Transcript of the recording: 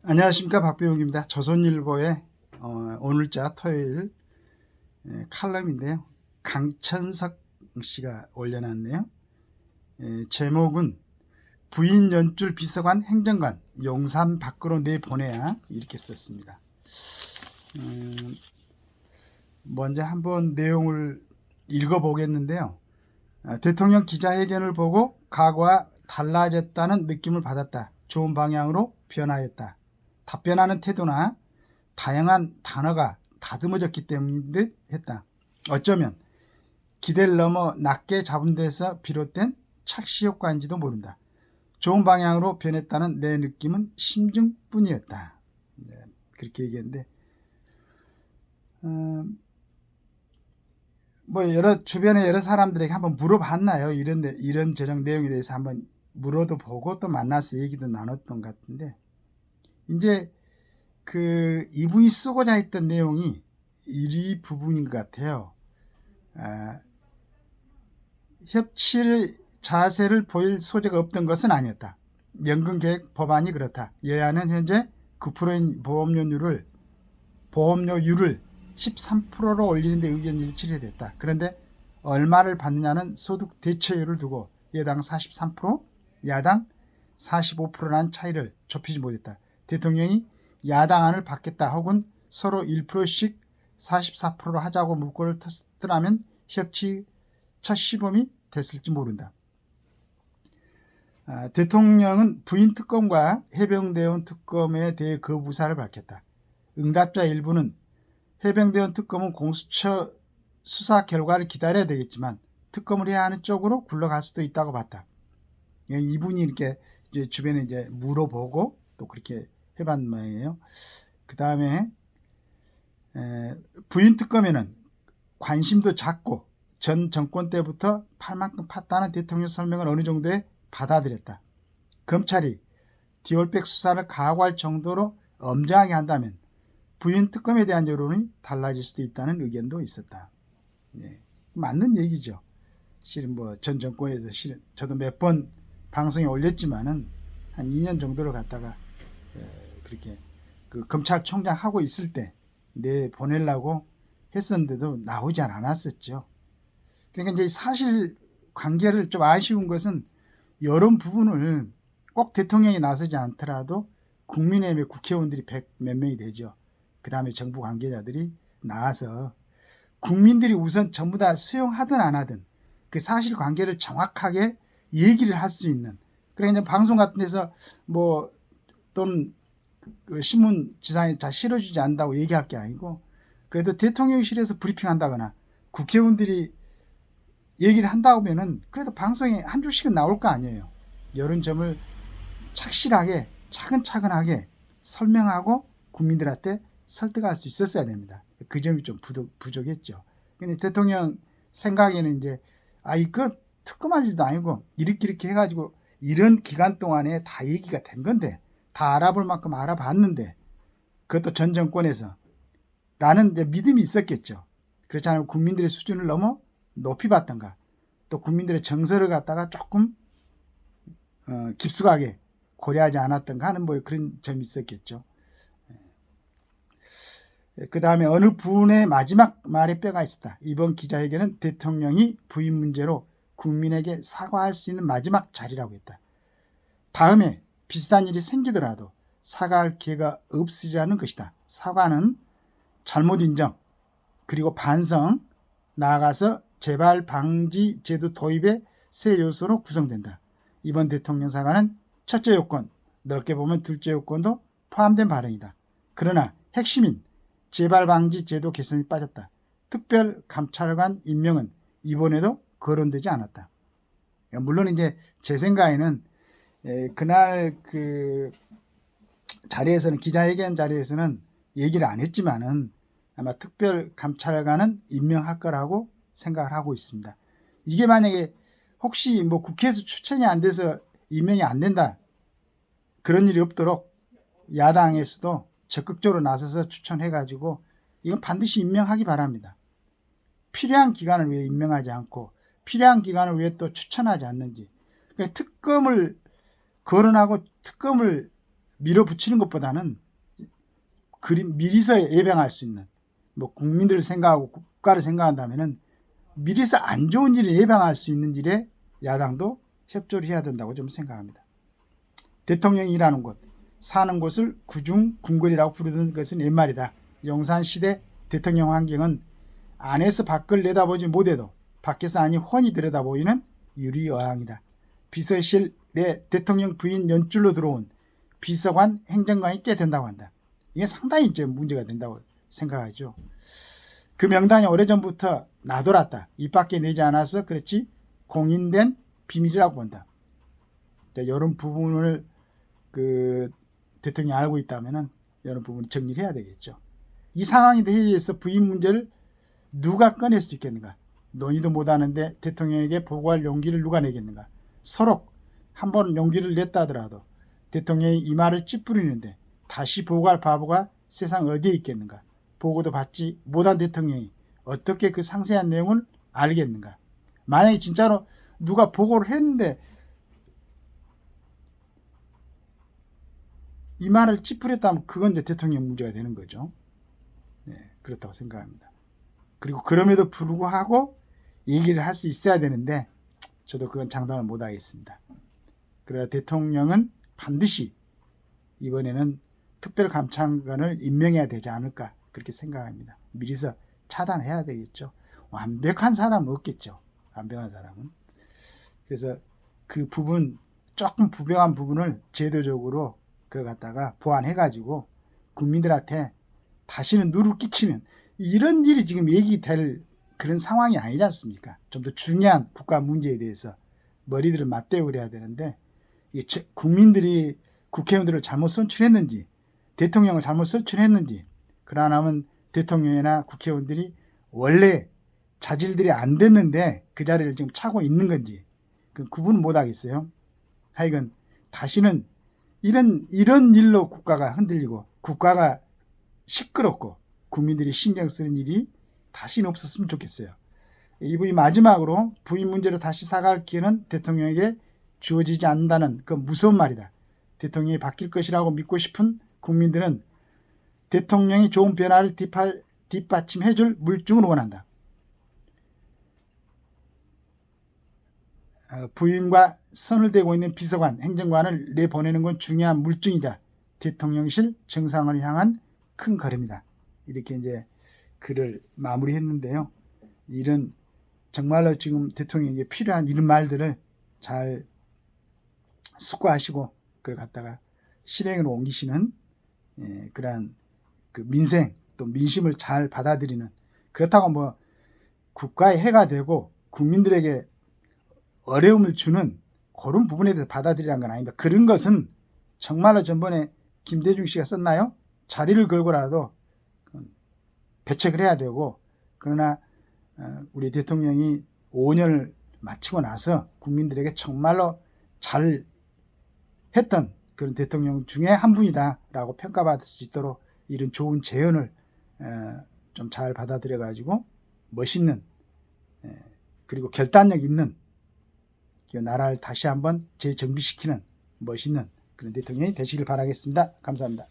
안녕하십니까, 박병욱입니다. 조선일보의 오늘자 토요일 칼럼인데요. 강천석 씨가 올려놨네요. 제목은 부인 연줄 비서관 행정관 용산 밖으로 내보내야, 이렇게 썼습니다. 먼저 한번 내용을 읽어보겠는데요. 대통령 기자회견을 보고 과거와 달라졌다는 느낌을 받았다. 좋은 방향으로 변화했다. 답변하는 태도나 다양한 단어가 다듬어졌기 때문인 듯 했다. 어쩌면 기대를 넘어 낮게 잡은 데서 비롯된 착시 효과인지도 모른다. 좋은 방향으로 변했다는 내 느낌은 심증뿐이었다. 네, 그렇게 얘기했는데, 주변에 여러 사람들에게 한번 물어봤나요? 이런저런 내용에 대해서 한번 물어도 보고 또 만나서 얘기도 나눴던 것 같은데, 이제 이분이 쓰고자 했던 내용이 이 부분인 것 같아요. 협치의 자세를 보일 소재가 없던 것은 아니었다. 연금계획 법안이 그렇다. 여야는 현재 9%인 보험료율을 13%로 올리는 데 의견 일치를 됐다. 그런데 얼마를 받느냐는 소득 대체율을 두고 여당 43%, 야당 45%라는 차이를 좁히지 못했다. 대통령이 야당안을 받겠다 혹은 서로 1%씩 44%로 하자고 물꼬를 텄더라면 협치 첫 시범이 됐을지 모른다. 대통령은 부인 특검과 해병대원 특검에 대해 거부 의사를 밝혔다. 응답자 일부는 해병대원 특검은 공수처 수사 결과를 기다려야 되겠지만 특검을 해야 하는 쪽으로 굴러갈 수도 있다고 봤다. 이분이 이렇게 이제 주변에 이제 물어보고 또 그렇게 해봤는 모양이에요. 그 다음에 부인 특검에는 관심도 작고 전 정권 때부터 팔 만큼 팠다는 대통령 설명을 어느 정도에 받아들였다. 검찰이 디올백 수사를 각오할 정도로 엄정하게 한다면 부인 특검에 대한 여론이 달라질 수도 있다는 의견도 있었다. 네, 맞는 얘기죠. 실은 전 정권에서 실은 저도 몇 번 방송에 올렸지만은 한 2년 정도를 갖다가 그렇게 검찰총장 하고 있을 때 보내려고 했었는데도 나오지 않았었죠. 그러니까 이제 사실 관계를 좀 아쉬운 것은 이런 부분을 꼭 대통령이 나서지 않더라도 국민의힘의 국회의원들이 100 몇 명이 되죠. 그 다음에 정부 관계자들이 나와서 국민들이 우선 전부 다 수용하든 안 하든 그 사실 관계를 정확하게 얘기를 할 수 있는, 그러니까 방송 같은 데서 또는 신문 지상에 잘 실어주지 않는다고 얘기할 게 아니고, 그래도 대통령실에서 브리핑한다거나 국회의원들이 얘기를 한다고 하면은 그래도 방송에 한 줄씩은 나올 거 아니에요. 이런 점을 착실하게 차근차근하게 설명하고 국민들한테 설득할 수 있었어야 됩니다. 그 점이 좀 부족했죠. 근데 대통령 생각에는 이제 이거 특검할 일도 아니고 이렇게 해가지고 이런 기간 동안에 다 얘기가 된 건데, 다 알아볼 만큼 알아봤는데, 그것도 전 정권에서 라는 이제 믿음이 있었겠죠. 그렇지 않으면 국민들의 수준을 너무 높이 봤던가, 또 국민들의 정서를 갖다가 조금 깊숙하게 고려하지 않았던가 하는 그런 점이 있었겠죠. 그 다음에 어느 분의 마지막 말에 뼈가 있었다. 이번 기자회견은 대통령이 부인 문제로 국민에게 사과할 수 있는 마지막 자리라고 했다. 다음에 비슷한 일이 생기더라도 사과할 기회가 없으리라는 것이다. 사과는 잘못 인정, 그리고 반성, 나아가서 재발 방지 제도 도입의 새 요소로 구성된다. 이번 대통령 사과는 첫째 요건, 넓게 보면 둘째 요건도 포함된 발언이다. 그러나 핵심인 재발 방지 제도 개선이 빠졌다. 특별 감찰관 임명은 이번에도 거론되지 않았다. 물론 이제 제 생각에는 그날 자리에서는, 기자회견 자리에서는 얘기를 안 했지만은 아마 특별 감찰관은 임명할 거라고 생각을 하고 있습니다. 이게 만약에 혹시 국회에서 추천이 안 돼서 임명이 안 된다, 그런 일이 없도록 야당에서도 적극적으로 나서서 추천해가지고 이건 반드시 임명하기 바랍니다. 필요한 기간을 왜 임명하지 않고 필요한 기간을 왜 또 추천하지 않는지. 그러니까 특검을 거론하고 특검을 밀어붙이는 것보다는 미리서 예방할 수 있는, 뭐 국민들을 생각하고 국가를 생각한다면은 미리서 안 좋은 일을 예방할 수 있는 일에 야당도 협조를 해야 된다고 좀 생각합니다. 대통령이 일하는 곳, 사는 곳을 구중궁궐이라고 부르던 것은 옛말이다. 용산시대 대통령 환경은 안에서 밖을 내다보지 못해도 밖에서 아니 훤히 들여다보이는 유리어항이다. 비서실에 대통령 부인 연줄로 들어온 비서관, 행정관이 꽤 된다고 한다. 이게 상당히 이제 문제가 된다고 생각하죠. 그 명단이 오래전부터 나돌았다. 입 밖에 내지 않아서 그렇지 공인된 비밀이라고 본다. 이런 부분을 대통령이 알고 있다면은 이런 부분을 정리를 해야 되겠죠. 이 상황에 대해서 부인 문제를 누가 꺼낼 수 있겠는가? 논의도 못하는데 대통령에게 보고할 용기를 누가 내겠는가? 서로 한 번 용기를 냈다 하더라도 대통령이 이 말을 찌푸리는데 다시 보고할 바보가 세상 어디에 있겠는가? 보고도 받지 못한 대통령이 어떻게 그 상세한 내용을 알겠는가? 만약에 진짜로 누가 보고를 했는데 이 말을 찌푸렸다면 그건 이제 대통령 문제가 되는 거죠. 네, 그렇다고 생각합니다. 그리고 그럼에도 불구하고 얘기를 할 수 있어야 되는데 저도 그건 장담을 못 하겠습니다. 그래야 대통령은 반드시 이번에는 특별감찰관을 임명해야 되지 않을까 그렇게 생각합니다. 미리서 차단해야 되겠죠. 완벽한 사람은 없겠죠. 완벽한 사람은. 그래서 그 부분 조금 부병한 부분을 제도적으로 그걸 갖다가 보완해가지고 국민들한테 다시는 누를 끼치는 이런 일이 지금 얘기될 그런 상황이 아니지 않습니까? 좀 더 중요한 국가 문제에 대해서 머리들을 맞대고 그래야 되는데 국민들이 국회의원들을 잘못 선출했는지 대통령을 잘못 선출했는지 그러나면 대통령이나 국회의원들이 원래 자질들이 안 됐는데 그 자리를 지금 차고 있는 건지 그 구분은 못 하겠어요. 하여간 다시는 이런 일로 국가가 흔들리고 국가가 시끄럽고 국민들이 신경 쓰는 일이 다시는 없었으면 좋겠어요. 이분이 마지막으로 부인 문제로 다시 사과할 기회는 대통령에게 주어지지 않는다는 그 무서운 말이다. 대통령이 바뀔 것이라고 믿고 싶은 국민들은 대통령이 좋은 변화를 뒷받침해줄 물증을 원한다. 부인과 선을 대고 있는 비서관, 행정관을 내보내는 건 중요한 물증이자 대통령실 정상을 향한 큰 걸음이다. 이렇게 이제 글을 마무리했는데요. 이런 정말로 지금 대통령에게 필요한 이런 말들을 잘 숙고하시고 그걸 갖다가 실행으로 옮기시는 그러한 그 민생 또 민심을 잘 받아들이는 그렇다고 뭐 국가에 해가 되고 국민들에게 어려움을 주는 그런 부분에 대해서 받아들이라는 건 아닙니다. 그런 것은 정말로 전번에 김대중 씨가 썼나요? 자리를 걸고라도 배책을 해야 되고 그러나 우리 대통령이 5년을 마치고 나서 국민들에게 정말로 잘 했던 그런 대통령 중에 한 분이다라고 평가받을 수 있도록 이런 좋은 제언을 좀 잘 받아들여 가지고 멋있는 그리고 결단력 있는 나라를 다시 한번 재정비시키는 멋있는 그런 대통령이 되시길 바라겠습니다. 감사합니다.